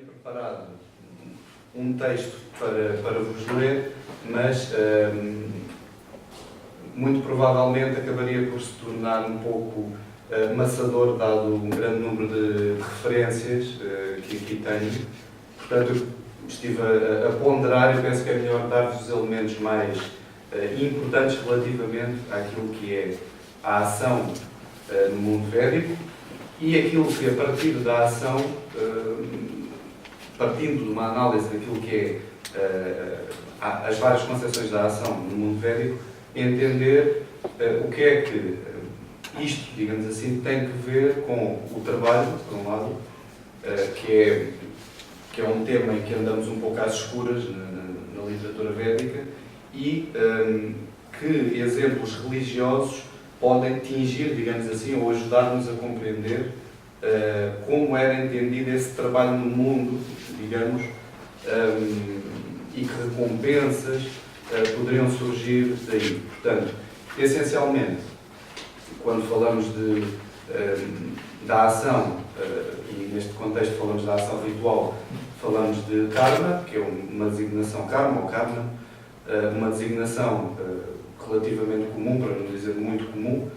Tenho preparado um texto para vos ler, mas muito provavelmente acabaria por se tornar um pouco maçador, dado um grande número de referências que aqui tenho. Portanto, eu estive a ponderar e penso que é melhor dar-vos os elementos mais importantes relativamente àquilo que é a ação no mundo védico e aquilo que, a partir da ação, partindo de uma análise daquilo que é as várias concepções da ação no mundo védico, entender o que é que isto, digamos assim, tem que ver com o trabalho, por um lado, que é um tema em que andamos um pouco às escuras na literatura védica e que exemplos religiosos podem tingir, digamos assim, ou ajudar-nos a compreender como era entendido esse trabalho no mundo, digamos, e que recompensas poderiam surgir daí. Portanto, essencialmente, quando falamos da ação, e neste contexto falamos da ação ritual, falamos de karma, que é uma designação, karma ou karma, uma designação relativamente comum, para não dizer muito comum,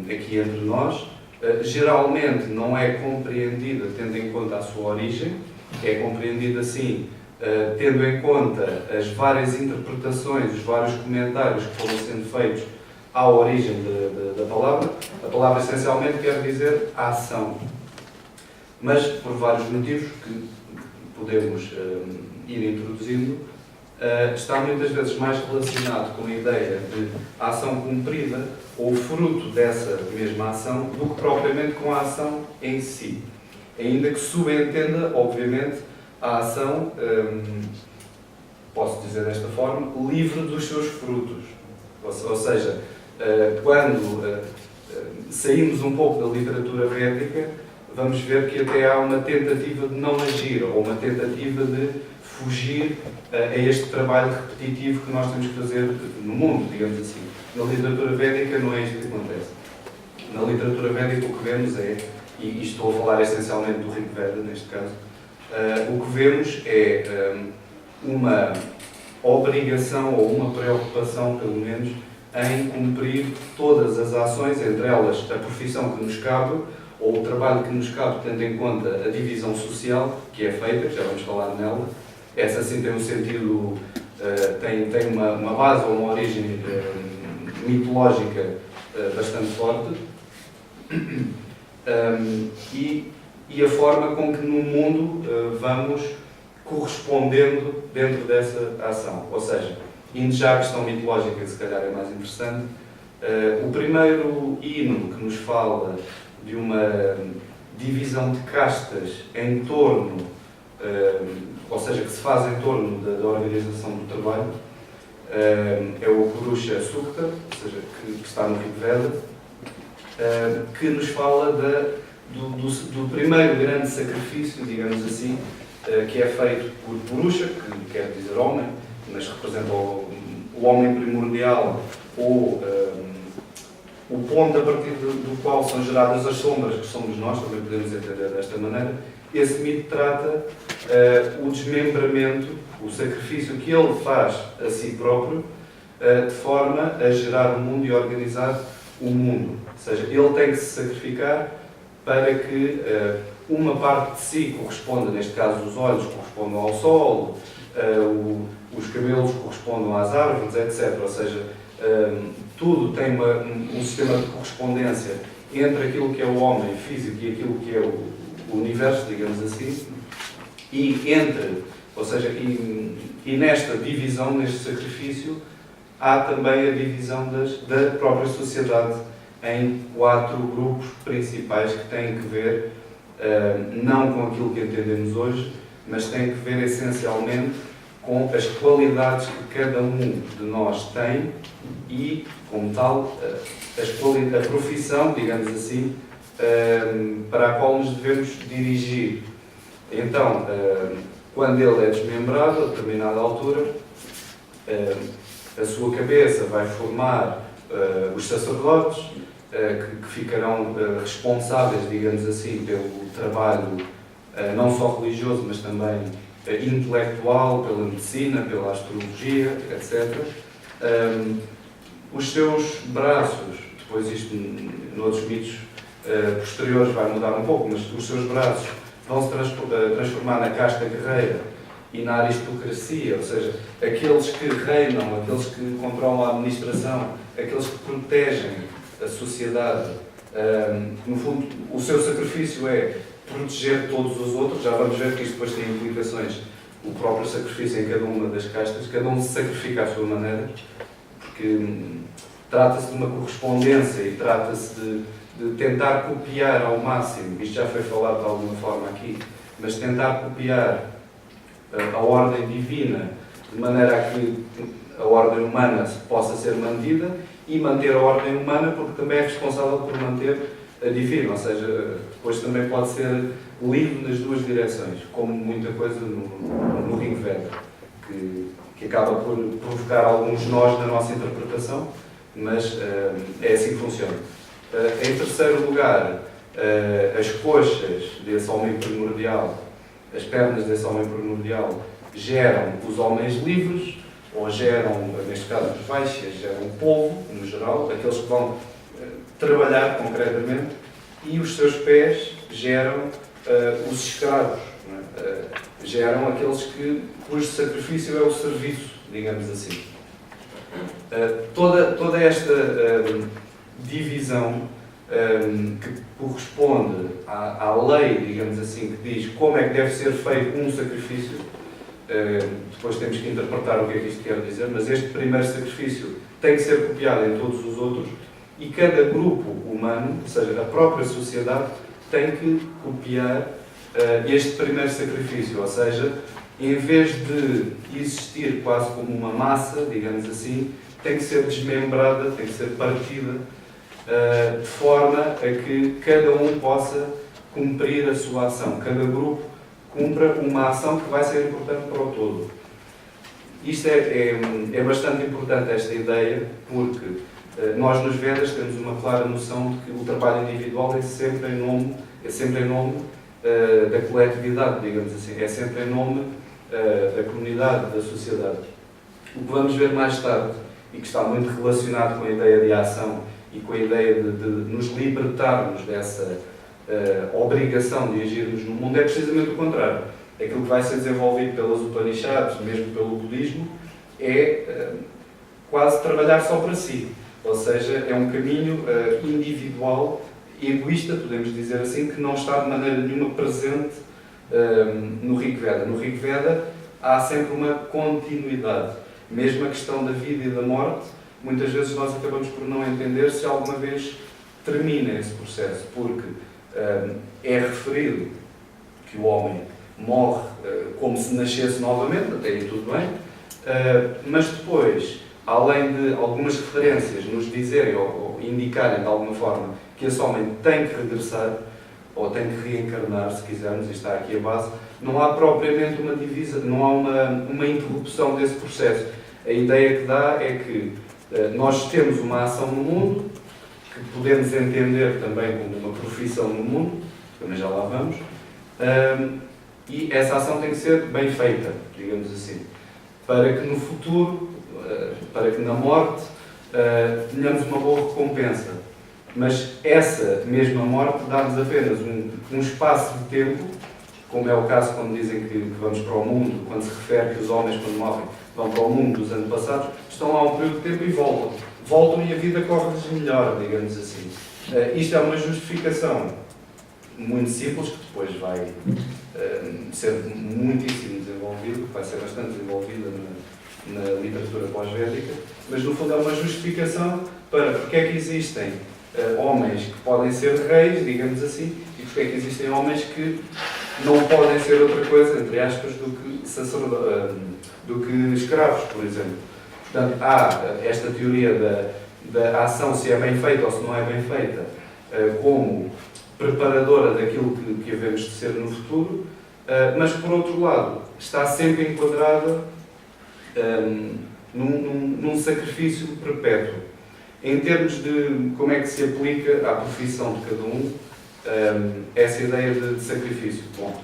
aqui entre nós. Geralmente não é compreendida tendo em conta a sua origem, é compreendida assim, tendo em conta as várias interpretações, os vários comentários que foram sendo feitos à origem da palavra. A palavra essencialmente quer dizer a ação, mas por vários motivos que podemos ir introduzindo, está muitas vezes mais relacionado com a ideia de ação cumprida ou fruto dessa mesma ação do que propriamente com a ação em si. Ainda que subentenda, obviamente, a ação, posso dizer desta forma, livre dos seus frutos. Ou seja, quando saímos um pouco da literatura védica, vamos ver que até há uma tentativa de não agir, ou uma tentativa de fugir a este trabalho repetitivo que nós temos que fazer no mundo, digamos assim. Na literatura védica não é isto que acontece. Na literatura védica o que vemos é, e estou a falar essencialmente do Rig Veda neste caso, o que vemos é uma obrigação ou uma preocupação, pelo menos, em cumprir todas as ações, entre elas a profissão que nos cabe, ou o trabalho que nos cabe, tendo em conta a divisão social que é feita, que já vamos falar nela. Essa sim tem um sentido, tem uma base ou uma origem mitológica bastante forte, e a forma com que no mundo vamos correspondendo dentro dessa ação. Ou seja, indo já à questão mitológica, que se calhar é mais interessante, o primeiro hino que nos fala de uma divisão de castas em torno, ou seja, que se faz em torno da organização do trabalho, é o Purusha Sukta, ou seja, que está no Rig Veda, que nos fala do primeiro grande sacrifício, digamos assim, que é feito por Purusha, que quer dizer homem, mas representa o homem primordial, ou o ponto a partir do qual são geradas as sombras, que somos nós, também podemos entender desta maneira. Esse mito trata o desmembramento, o sacrifício que ele faz a si próprio, de forma a gerar o mundo e organizar o mundo. Ou seja, ele tem que se sacrificar para que uma parte de si corresponda, neste caso os olhos correspondam ao sol, os cabelos correspondam às árvores, etc. Ou seja, tudo tem um sistema de correspondência entre aquilo que é o homem físico e aquilo que é o universo, digamos assim, ou seja, e nesta divisão, neste sacrifício, há também a divisão da própria sociedade em 4 grupos principais que têm que ver, não com aquilo que entendemos hoje, mas têm que ver essencialmente com as qualidades que cada um de nós tem e, como tal, a profissão, digamos assim, para a qual nos devemos dirigir. Então, quando ele é desmembrado, a determinada altura, a sua cabeça vai formar os sacerdotes, que ficarão responsáveis, digamos assim, pelo trabalho não só religioso, mas também intelectual, pela medicina, pela astrologia, etc. Os seus braços, depois isto noutros mitos posteriores vai mudar um pouco, mas os seus braços vão se transformar na casta guerreira e na aristocracia, ou seja, aqueles que reinam, aqueles que controlam a administração, aqueles que protegem a sociedade. No fundo, o seu sacrifício é proteger todos os outros. Já vamos ver que isto depois tem implicações, o próprio sacrifício em cada uma das castas, cada um se sacrifica à sua maneira, porque trata-se de uma correspondência e trata-se de tentar copiar ao máximo, isto já foi falado de alguma forma aqui, mas tentar copiar a ordem divina de maneira a que a ordem humana possa ser mantida e manter a ordem humana, porque também é responsável por manter a divina, ou seja, depois também pode ser livre nas duas direções, como muita coisa no Rig Veda, que acaba por provocar alguns nós na nossa interpretação, mas é assim que funciona. Em terceiro lugar, as coxas desse homem primordial, as pernas desse homem primordial, geram os homens livres, ou geram, neste caso, os vaixas, geram o povo, no geral, aqueles que vão trabalhar concretamente, e os seus pés geram os escravos, não é? Geram aqueles cujo sacrifício é o serviço, digamos assim. Toda esta divisão que corresponde à lei, digamos assim, que diz como é que deve ser feito um sacrifício. Depois temos que interpretar o que é que isto quer dizer, mas este primeiro sacrifício tem que ser copiado em todos os outros e cada grupo humano, ou seja, a própria sociedade, tem que copiar este primeiro sacrifício, ou seja, em vez de existir quase como uma massa, digamos assim, tem que ser desmembrada, tem que ser partida, de forma a que cada um possa cumprir a sua ação, cada grupo cumpra uma ação que vai ser importante para o todo. Isto é bastante importante, esta ideia, porque nós nos Vedas temos uma clara noção de que o trabalho individual é sempre em nome da coletividade, digamos assim, é sempre em nome da comunidade, da sociedade. O que vamos ver mais tarde, e que está muito relacionado com a ideia de ação e com a ideia de nos libertarmos dessa obrigação de agirmos no mundo, é precisamente o contrário. Aquilo que vai ser desenvolvido pelas Upanishads, mesmo pelo budismo, é quase trabalhar só para si. Ou seja, é um caminho individual, egoísta, podemos dizer assim, que não está de maneira nenhuma presente no Rig Veda. No Rig Veda há sempre uma continuidade. Mesmo a questão da vida e da morte, muitas vezes nós acabamos por não entender se alguma vez termina esse processo, porque é referido que o homem morre como se nascesse novamente, até aí tudo bem, mas depois, além de algumas referências nos dizerem ou indicarem de alguma forma que esse homem tem que regressar, ou tem que reencarnar, se quisermos, e está aqui a base, não há propriamente uma divisão, não há uma interrupção desse processo. A ideia que dá é que nós temos uma ação no mundo, que podemos entender também como uma profissão no mundo, também já lá vamos, e essa ação tem que ser bem feita, digamos assim, para que no futuro, para que na morte, tenhamos uma boa recompensa. Mas essa mesma morte dá-nos apenas um espaço de tempo, como é o caso quando dizem que vamos para o mundo, quando se refere que os homens, quando morrem, vão para o mundo dos antepassados, estão lá um período de tempo e voltam. Voltam e a vida corre-lhes melhor, digamos assim. Isto é uma justificação muito simples, que depois vai ser muitíssimo desenvolvido, que vai ser bastante desenvolvida na literatura pós-védica, mas no fundo é uma justificação para porque é que existem homens que podem ser reis, digamos assim, e porque é que existem homens que não podem ser outra coisa, entre aspas, do que escravos, por exemplo. Portanto, há esta teoria da ação, se é bem feita ou se não é bem feita, como preparadora daquilo que havemos de ser no futuro, mas, por outro lado, está sempre enquadrada num sacrifício perpétuo. Em termos de como é que se aplica à profissão de cada um, essa ideia de sacrifício. Bom,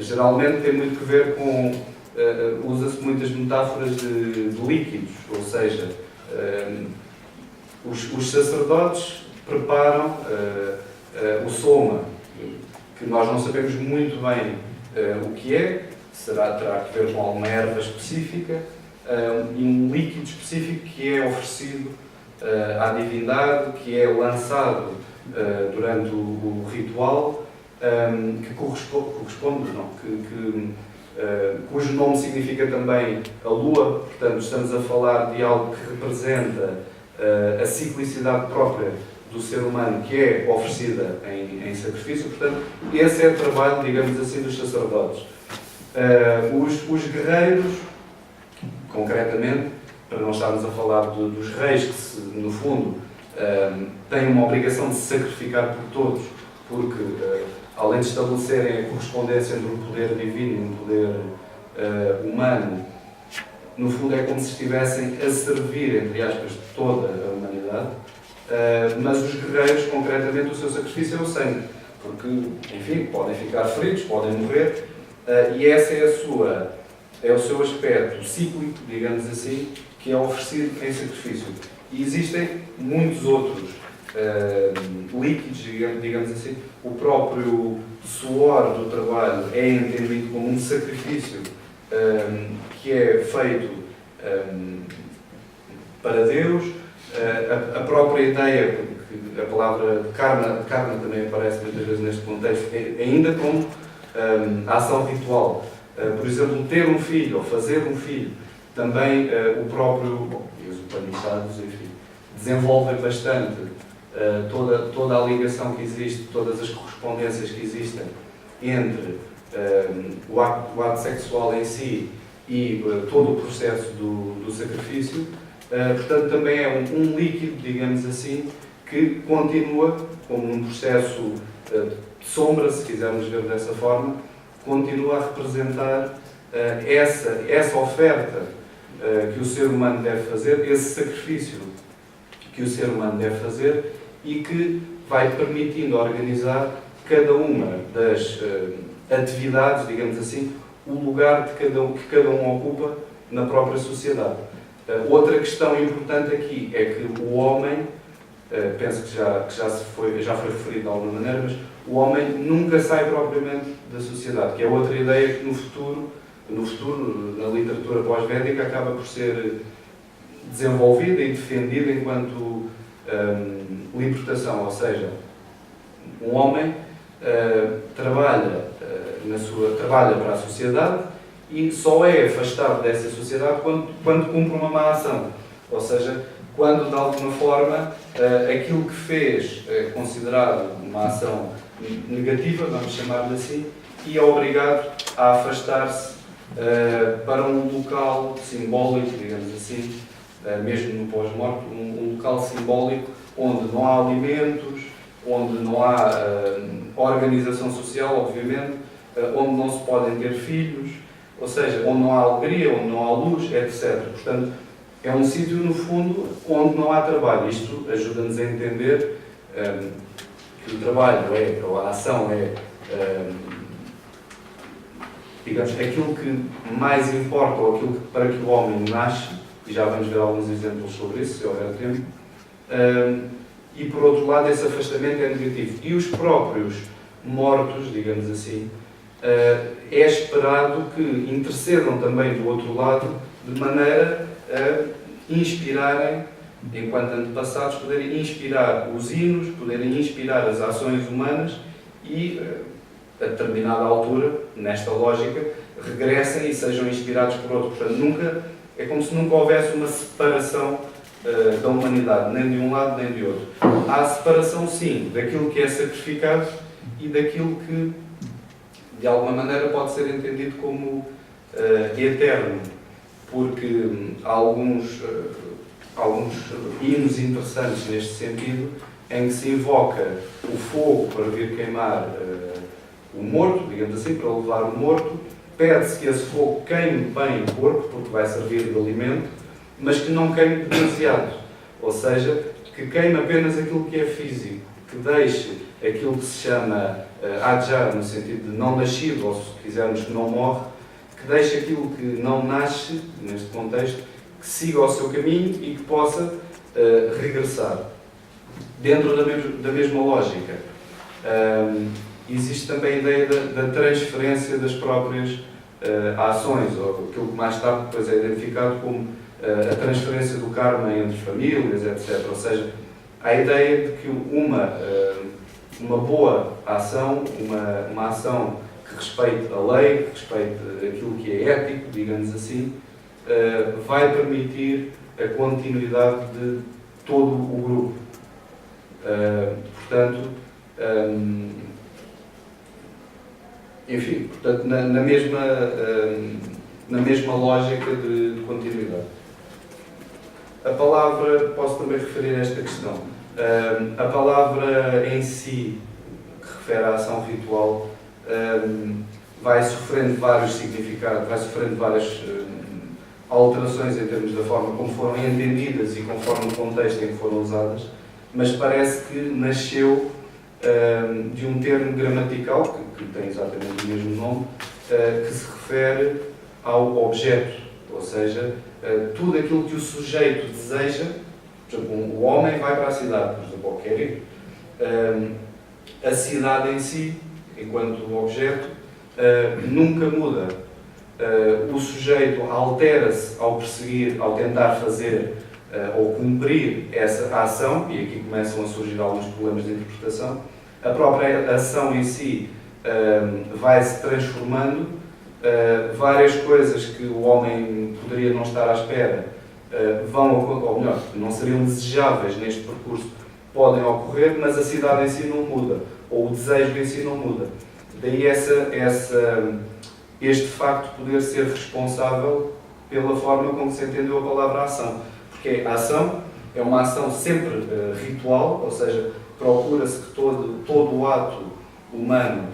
Geralmente tem muito que ver com, usa-se muitas metáforas de líquidos, ou seja, os sacerdotes preparam o soma, que nós não sabemos muito bem o que é, terá que ver com alguma erva específica, e um líquido específico que é oferecido à divindade, que é lançado durante o ritual, que corresponde, não, cujo nome significa também a lua. Portanto, estamos a falar de algo que representa a ciclicidade própria do ser humano, que é oferecida em sacrifício. Portanto, esse é o trabalho, digamos assim, dos sacerdotes. Os guerreiros, concretamente, para não estarmos a falar dos reis, que no fundo têm uma obrigação de se sacrificar por todos, porque além de estabelecerem a correspondência entre o poder divino e o poder humano, no fundo é como se estivessem a servir, entre aspas, toda a humanidade. Mas os guerreiros, concretamente, o seu sacrifício é o sangue, porque, enfim, podem ficar feridos, podem morrer, e esse é o seu aspecto cíclico, digamos assim, que é oferecido em sacrifício. E existem muitos outros líquidos, digamos assim. O próprio suor do trabalho é entendido como um sacrifício que é feito para Deus. A própria ideia, porque a palavra karma também aparece muitas vezes neste contexto, ainda como ação ritual. Por exemplo, ter um filho ou fazer um filho, também o próprio, e os Upanishads, enfim, desenvolvem bastante toda a ligação que existe, todas as correspondências que existem entre o ato sexual em si e todo o processo do sacrifício. Portanto, também é um líquido, digamos assim, que continua como um processo de sombra, se quisermos ver dessa forma, continua a representar essa oferta que o ser humano deve fazer, esse sacrifício que o ser humano deve fazer, e que vai permitindo organizar cada uma das atividades, digamos assim, o lugar que cada um ocupa na própria sociedade. Outra questão importante aqui é que o homem, penso que já foi referido de alguma maneira, mas o homem nunca sai propriamente da sociedade, que é outra ideia que no futuro, na literatura pós-védica, acaba por ser desenvolvida e defendida enquanto libertação, ou seja, um homem trabalha para a sociedade e só é afastado dessa sociedade quando cumpre uma má ação, ou seja, quando de alguma forma aquilo que fez é considerado uma ação negativa, vamos chamar-lhe assim, e é obrigado a afastar-se para um local simbólico, digamos assim, mesmo no pós-morte, um local simbólico onde não há alimentos, onde não há organização social, obviamente, onde não se podem ter filhos, ou seja, onde não há alegria, onde não há luz, etc. Portanto, é um sítio, no fundo, onde não há trabalho. Isto ajuda-nos a entender que o trabalho ou a ação digamos, aquilo que mais importa, ou aquilo para que o homem nasce, e já vamos ver alguns exemplos sobre isso, se houver tempo, e por outro lado esse afastamento é negativo. E os próprios mortos, digamos assim, é esperado que intercedam também do outro lado, de maneira a inspirarem, enquanto antepassados, poderem inspirar os hinos, poderem inspirar as ações humanas e, a determinada altura, nesta lógica, regressem e sejam inspirados por outro. Portanto, é como se nunca houvesse uma separação da humanidade, nem de um lado nem de outro. Há separação, sim, daquilo que é sacrificado e daquilo que, de alguma maneira, pode ser entendido como eterno, porque há alguns hinos interessantes neste sentido, em que se invoca o fogo para vir queimar o morto, digamos assim, para levar o morto, pede-se que esse fogo queime bem o corpo, porque vai servir de alimento, mas que não queime demasiado, ou seja, que queime apenas aquilo que é físico, que deixe aquilo que se chama adjar, no sentido de não nascido, ou se quisermos que não morre, que deixe aquilo que não nasce, neste contexto, que siga o seu caminho e que possa regressar. Dentro da mesma lógica, existe também a ideia da transferência das próprias ações, ou aquilo que mais tarde depois é identificado como a transferência do karma entre famílias, etc. Ou seja, a ideia de que uma boa ação, uma ação que respeite a lei, que respeite aquilo que é ético, digamos assim, vai permitir a continuidade de todo o grupo. Portanto, enfim, portanto, na mesma lógica de continuidade. A palavra, posso também referir a esta questão, a palavra em si, que refere à ação ritual, vai sofrendo vários significados, vai sofrendo várias alterações em termos da forma como foram entendidas e conforme o contexto em que foram usadas, mas parece que nasceu de um termo gramatical, que tem exatamente o mesmo nome, que se refere ao objeto, ou seja, tudo aquilo que o sujeito deseja. Por exemplo, o homem vai para a cidade, por exemplo, ou quer ir. A cidade em si, enquanto objeto, nunca muda. O sujeito altera-se ao perseguir, ao tentar fazer ou cumprir essa ação, e aqui começam a surgir alguns problemas de interpretação. A própria ação em si vai-se transformando, várias coisas que o homem poderia não estar à espera ou melhor, não seriam desejáveis neste percurso, podem ocorrer, mas a cidade em si não muda, ou o desejo em si não muda. Daí este facto de poder ser responsável pela forma como se entendeu a palavra ação. Porque a ação é uma ação sempre ritual, ou seja, procura-se que todo o ato humano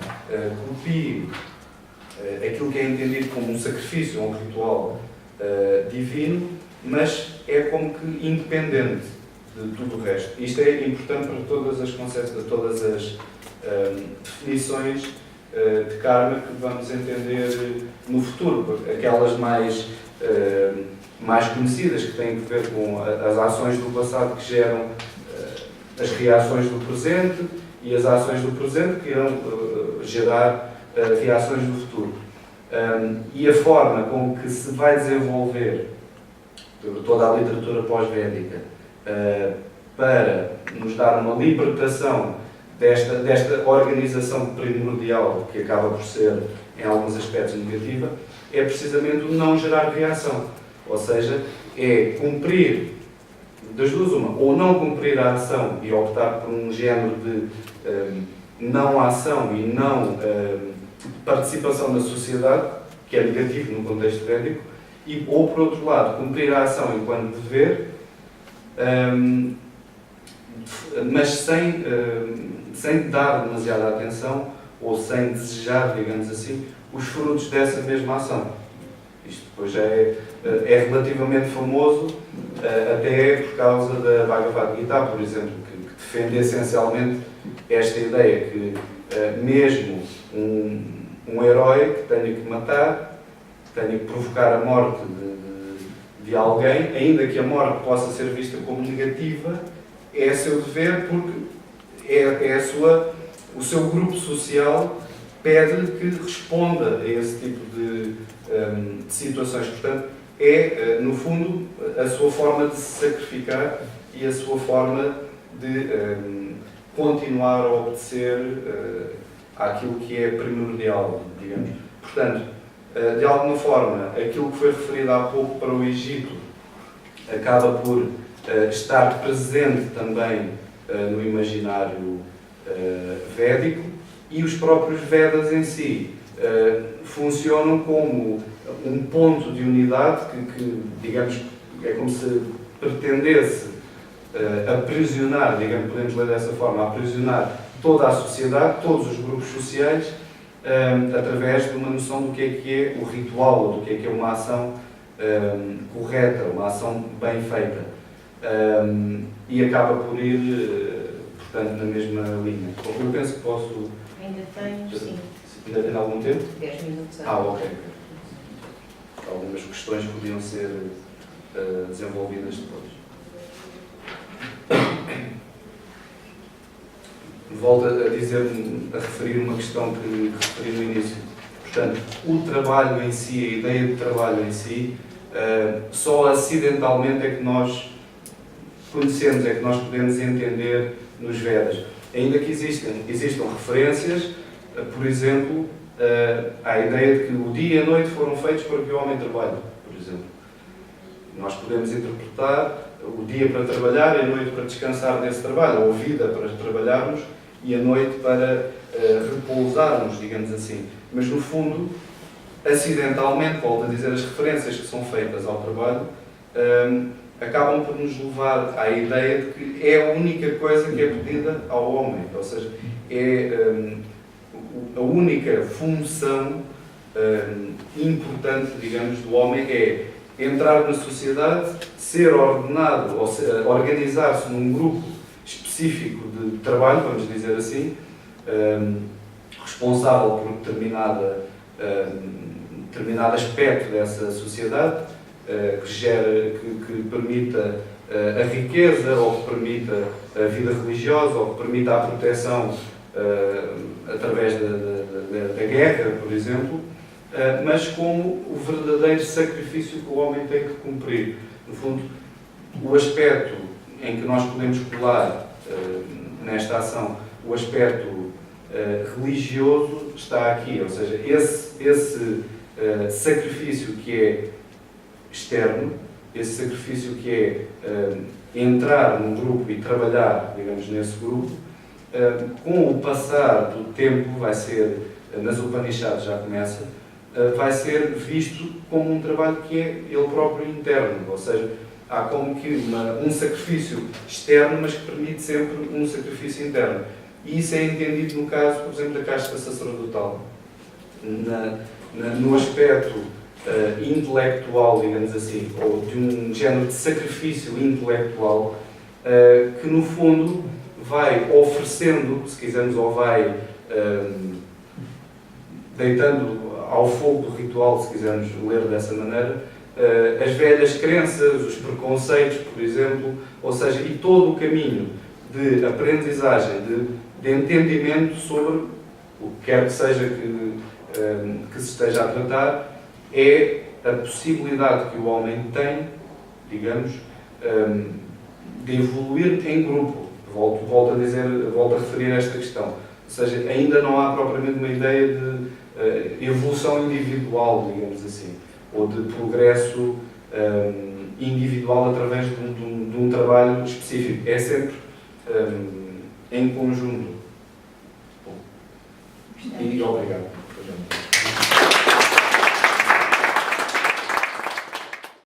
copie aquilo que é entendido como um sacrifício, um ritual divino, mas é como que independente de tudo o resto. Isto é importante para todas as conceitos, todas as definições de karma que vamos entender no futuro, aquelas mais conhecidas, que têm a ver com as ações do passado que geram as reações do presente e as ações do presente que irão gerar reações do futuro. E a forma com que se vai desenvolver toda a literatura pós-védica para nos dar uma libertação desta organização primordial, que acaba por ser, em alguns aspectos, negativa, é precisamente o não gerar reação. Ou seja, é cumprir, das duas uma, ou não cumprir a ação e optar por um género de não ação e não participação na sociedade, que é negativo no contexto védico, ou, por outro lado, cumprir a ação enquanto dever, mas sem dar demasiada atenção ou sem desejar, digamos assim, os frutos dessa mesma ação. Isto depois já é relativamente famoso, até por causa da Bhagavad Gita, por exemplo, que defende essencialmente esta ideia que mesmo um herói que tenha que matar, que tenha que provocar a morte de alguém, ainda que a morte possa ser vista como negativa, é seu dever, porque o seu grupo social pede-lhe que responda a esse tipo de situações. Portanto, no fundo, a sua forma de se sacrificar e a sua forma de continuar a obedecer àquilo que é primordial, digamos. Portanto, de alguma forma, aquilo que foi referido há pouco para o Egito acaba por estar presente também no imaginário védico, e os próprios Vedas em si funcionam como um ponto de unidade que digamos, é como se pretendesse aprisionar, digamos, podemos ler dessa forma, aprisionar toda a sociedade, todos os grupos sociais, através de uma noção do que é o ritual, ou do que é uma ação correta, uma ação bem feita. E acaba por ir, portanto, na mesma linha. Eu penso que posso... Ainda tenho, sim. Ainda tem algum tempo? 10 minutos. Ok. Algumas questões podiam ser desenvolvidas depois. Volto a dizer, a referir uma questão que referi no início. Portanto, o trabalho em si, a ideia de trabalho em si, só acidentalmente é que nós conhecemos, é que nós podemos entender nos Vedas. Ainda que existam referências, por exemplo, à ideia de que o dia e a noite foram feitos para que o homem trabalhe, por exemplo. Nós podemos interpretar o dia para trabalhar e a noite para descansar desse trabalho, ou a vida para trabalharmos e a noite para repousarmos, digamos assim. Mas, no fundo, acidentalmente, volto a dizer, as referências que são feitas ao trabalho acabam por nos levar à ideia de que é a única coisa que é pedida ao homem, ou seja, é a única função importante, digamos, do homem é entrar na sociedade, ser ordenado, ou organizar-se num grupo específico de trabalho, vamos dizer assim, responsável por determinado aspecto dessa sociedade, que permita a riqueza, ou que permita a vida religiosa, ou que permita a proteção através da guerra, por exemplo, mas como o verdadeiro sacrifício que o homem tem que cumprir. No fundo, o aspecto em que nós podemos colar nesta ação, o aspecto religioso está aqui, ou seja, esse sacrifício que é externo, esse sacrifício que é entrar num grupo e trabalhar, digamos, nesse grupo, com o passar do tempo, vai ser, nas Upanishads já começa, vai ser visto como um trabalho que é ele próprio interno, ou seja, há como que um sacrifício externo, mas que permite sempre um sacrifício interno. E isso é entendido no caso, por exemplo, da casta sacerdotal. No aspecto intelectual, digamos assim, ou de um género de sacrifício intelectual, que no fundo vai oferecendo, se quisermos, ou vai deitando ao fogo do ritual, se quisermos ler dessa maneira, as velhas crenças, os preconceitos, por exemplo, ou seja, e todo o caminho de aprendizagem, de entendimento sobre o que quer que seja que se esteja a tratar, é a possibilidade que o homem tem, digamos, de evoluir em grupo. Volto a referir esta questão. Ou seja, ainda não há propriamente uma ideia de evolução individual, digamos assim, ou de progresso individual através de um trabalho específico. É sempre em conjunto. E obrigado.